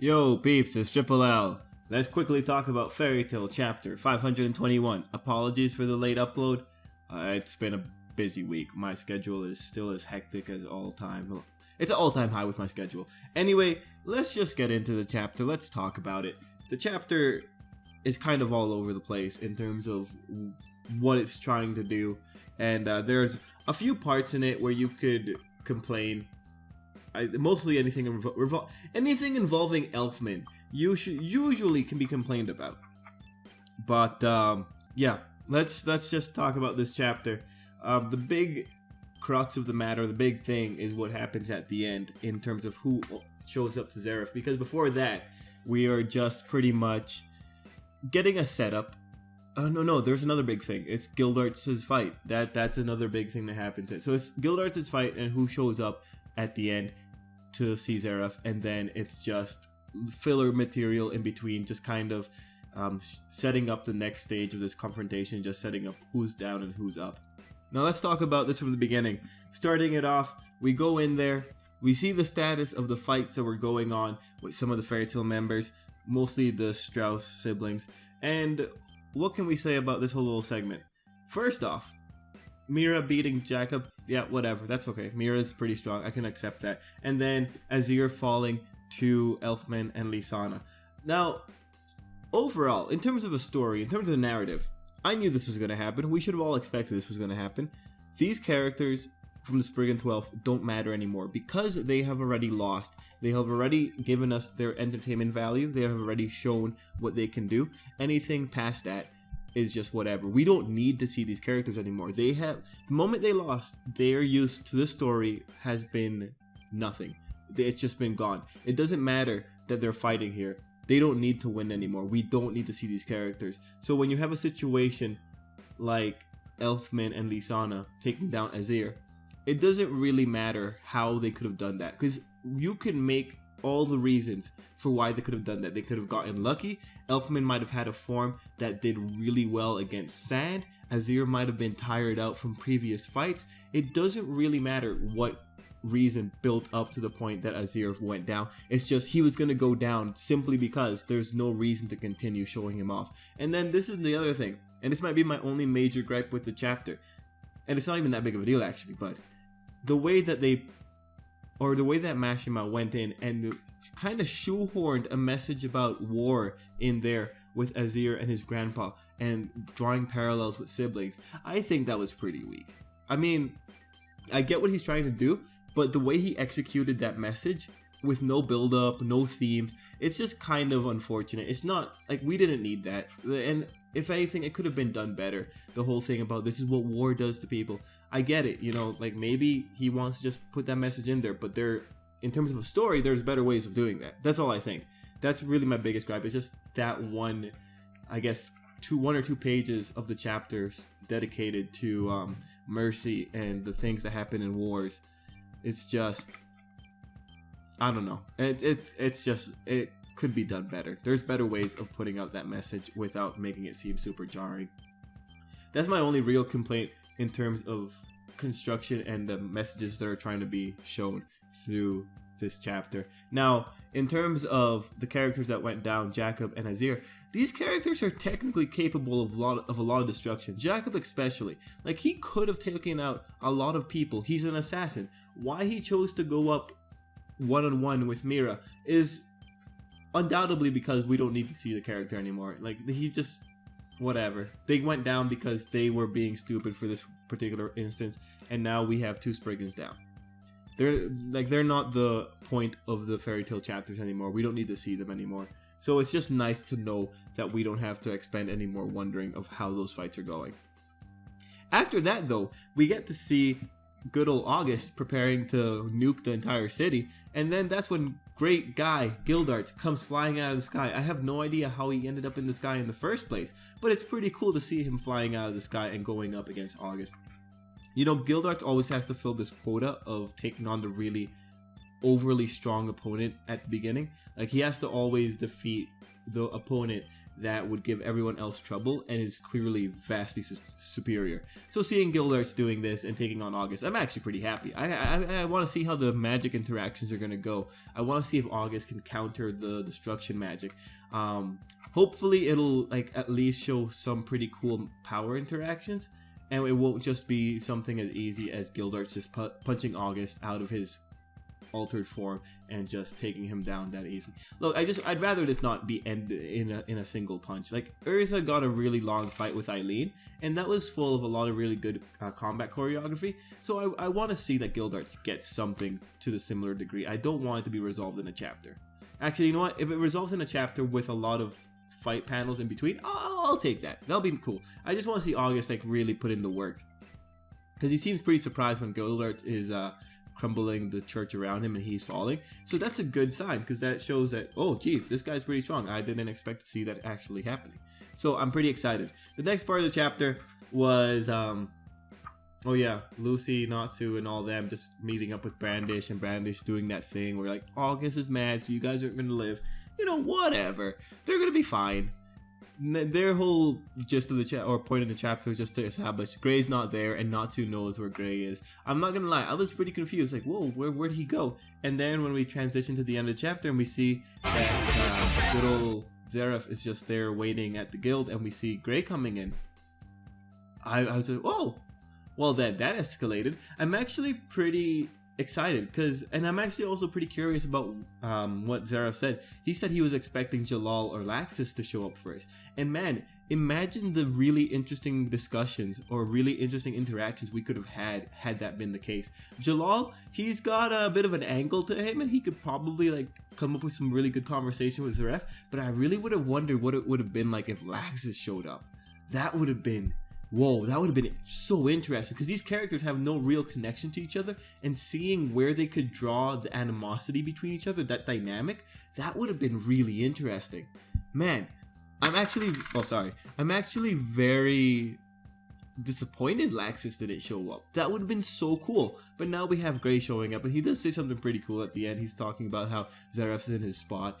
Yo peeps, it's Tripl-L. Let's quickly talk about Fairy Tail chapter 521. Apologies for the late upload. It's been a busy week. My schedule is still as hectic as all time. It's an all-time high with my schedule. Anyway, let's just get into the chapter. Let's talk about it. The chapter is kind of all over the place in terms of what it's trying to do. And there's a few parts in it where you could complain. Mostly anything involving Elfman usually can be complained about. But yeah, let's just talk about this chapter. The big crux of the matter, the big thing, is what happens at the end in terms of who shows up to Zeref. Because before that, we are just pretty much getting a setup. No, there's another big thing. It's Gildartz's fight. That's another big thing that happens. So it's Gildartz's fight and who shows up at the end to see Zeref, and then it's just filler material in between, just kind of setting up the next stage of this confrontation, just setting up who's down and who's up. Now let's talk about this from the beginning. Starting it off, we go in there, we see the status of the fights that were going on with some of the Fairy Tail members, mostly the Strauss siblings, and what can we say about this whole little segment? First off, Mira beating Jacob, yeah, whatever, that's okay. Mira's pretty strong, I can accept that. And then Azir falling to Elfman and Lysana. Now, overall, in terms of a story, in terms of a narrative, I knew this was going to happen. We should have all expected this was going to happen. These characters from the Spriggan 12 don't matter anymore because they have already lost. They have already given us their entertainment value. They have already shown what they can do. Anything past that is just whatever. We don't need to see these characters anymore. They have, the moment they lost, their use to the story has been nothing. It's just been gone. It doesn't matter that they're fighting here. They don't need to win anymore. We don't need to see these characters. So when you have a situation like Elfman and Lysana taking down Azir, it doesn't really matter how they could have done that, because you can make all the reasons for why they could have done that. They could have gotten lucky. Elfman might have had a form that did really well against Sand. Azir might have been tired out from previous fights. It doesn't really matter what reason built up to the point that Azir went down. It's just he was going to go down simply because there's no reason to continue showing him off. And then this is the other thing, and this might be my only major gripe with the chapter, and it's not even that big of a deal actually, but the way that Mashima went in and kind of shoehorned a message about war in there with Azir and his grandpa and drawing parallels with siblings, I think that was pretty weak. I mean, I get what he's trying to do, but the way he executed that message with no build-up, no themes, it's just kind of unfortunate. It's not, like, we didn't need that. And if anything, it could have been done better. The whole thing about this is what war does to people. I get it, you know, like maybe he wants to just put that message in there, but in terms of a story, there's better ways of doing that. That's all I think. That's really my biggest gripe. It's just that one, I guess, one or two pages of the chapters dedicated to mercy and the things that happen in wars. It's just, I don't know. It's just, it could be done better. There's better ways of putting out that message without making it seem super jarring. That's my only real complaint in terms of construction and the messages that are trying to be shown through this chapter. Now, in terms of the characters that went down, Jacob and Azir, these characters are technically capable of a lot of destruction. Jacob especially. Like, he could have taken out a lot of people. He's an assassin. Why he chose to go up one-on-one with Mira is undoubtedly because we don't need to see the character anymore. Like, he just, whatever. They went down because they were being stupid for this particular instance, and now we have two Spriggans down. They're not the point of the Fairy Tail chapters anymore. We don't need to see them anymore. So it's just nice to know that we don't have to expend any more wondering of how those fights are going. After that, though, we get to see good old August preparing to nuke the entire city, and then that's when great guy Gildartz comes flying out of the sky. I have no idea how he ended up in the sky in the first place, but it's pretty cool to see him flying out of the sky and going up against August. You know, Gildartz always has to fill this quota of taking on the really overly strong opponent at the beginning. Like, he has to always defeat the opponent that would give everyone else trouble and is clearly vastly superior. So seeing Gildartz doing this and taking on August, I'm actually pretty happy. I want to see how the magic interactions are going to go. I want to see if August can counter the destruction magic. Hopefully it'll like at least show some pretty cool power interactions, and it won't just be something as easy as Gildartz just punching August out of his altered form and just taking him down that easy. Look, I'd rather this not be end in a single punch. Like Urza got a really long fight with Eileen, and that was full of a lot of really good combat choreography. So I want to see that Gildartz gets something to the similar degree. I don't want it to be resolved in a chapter. Actually, you know what? If it resolves in a chapter with a lot of fight panels in between, I'll take that. That'll be cool. I just want to see August like really put in the work, because he seems pretty surprised when Gildartz is crumbling the church around him and he's falling. So that's a good sign, because that shows that, oh geez, this guy's pretty strong. I didn't expect to see that actually happening. So I'm pretty excited. The next part of the chapter was oh yeah, Lucy, Natsu, and all them just meeting up with Brandish, and Brandish doing that thing where like, August is mad, so you guys aren't gonna live. You know, whatever. They're gonna be fine. Their whole gist of the point of the chapter was just to establish Gray's not there and Natsu knows where Gray is. I'm not gonna lie, I was pretty confused, like, whoa, where'd he go? And then when we transition to the end of the chapter and we see that good old Zeref is just there waiting at the guild, and we see Gray coming in, I was like, oh, well that escalated. I'm actually pretty excited, and I'm actually also pretty curious about what Zeref said. He said he was expecting Jalal or Laxus to show up first, and man, imagine the really interesting discussions or really interesting interactions we could have had that been the case. Jalal, he's got a bit of an angle to him, and he could probably like come up with some really good conversation with Zeref, but I really would have wondered what it would have been like if Laxus showed up. That would have been, whoa, that would have been so interesting, because these characters have no real connection to each other, and seeing where they could draw the animosity between each other, that dynamic, that would have been really interesting. Man, I'm actually very disappointed Laxus didn't show up. That would have been so cool. But now we have Gray showing up, and he does say something pretty cool at the end. He's talking about how Zeref's in his spot.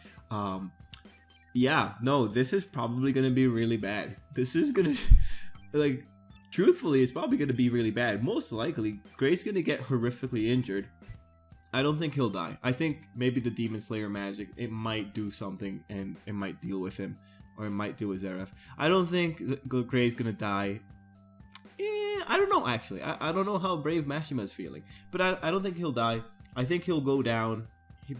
Yeah, no, this is probably gonna be really bad. This is gonna like, truthfully, it's probably going to be really bad. Most likely, Gray's going to get horrifically injured. I don't think he'll die. I think maybe the Demon Slayer magic, it might do something and it might deal with him, or it might deal with Zeref. I don't think Gray's going to die. I don't know, actually. I don't know how brave Mashima's feeling, but I don't think he'll die. I think he'll go down,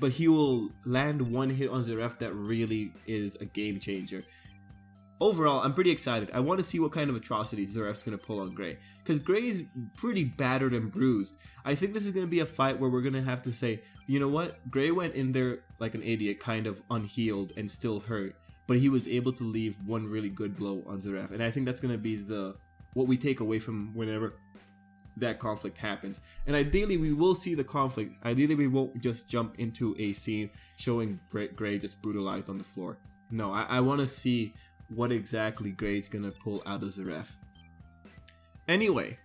but he will land one hit on Zeref that really is a game changer. Overall, I'm pretty excited. I want to see what kind of atrocities Zeref's going to pull on Gray, because Gray is pretty battered and bruised. I think this is going to be a fight where we're going to have to say, you know what, Gray went in there like an idiot, kind of unhealed and still hurt, but he was able to leave one really good blow on Zeref, and I think that's going to be what we take away from whenever that conflict happens. And ideally, we will see the conflict. Ideally, we won't just jump into a scene showing Gray just brutalized on the floor. No, I want to see what exactly Gray's gonna pull out of Zeref. Anyway,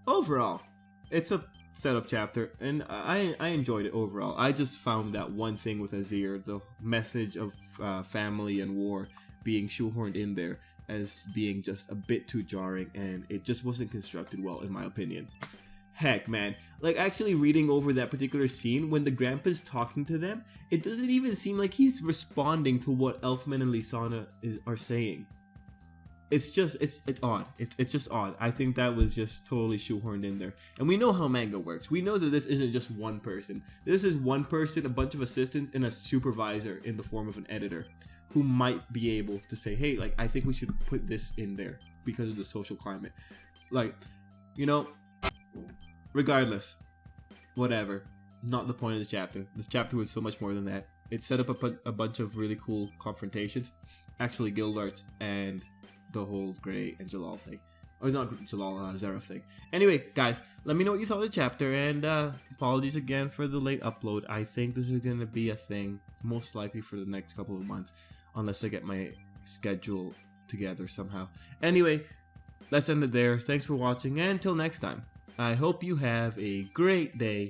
overall, it's a setup chapter, and I enjoyed it overall. I just found that one thing with Azir, the message of family and war, being shoehorned in there as being just a bit too jarring, and it just wasn't constructed well, in my opinion. Heck, man, like actually reading over that particular scene, when the grandpa's talking to them, it doesn't even seem like he's responding to what Elfman and Lisana are saying. It's just, it's odd. It's just odd. I think that was just totally shoehorned in there. And we know how manga works. We know that this isn't just one person. This is one person, a bunch of assistants, and a supervisor in the form of an editor who might be able to say, hey, like, I think we should put this in there because of the social climate. Like, you know, regardless, whatever, not the point of the chapter. The chapter was so much more than that. It set up a bunch of really cool confrontations. Actually, Gildartz and the whole Gray and Jalal thing. Or not Jalal, Zeref thing. Anyway, guys, let me know what you thought of the chapter, and apologies again for the late upload. I think this is going to be a thing, most likely for the next couple of months, unless I get my schedule together somehow. Anyway, let's end it there. Thanks for watching, and until next time, I hope you have a great day.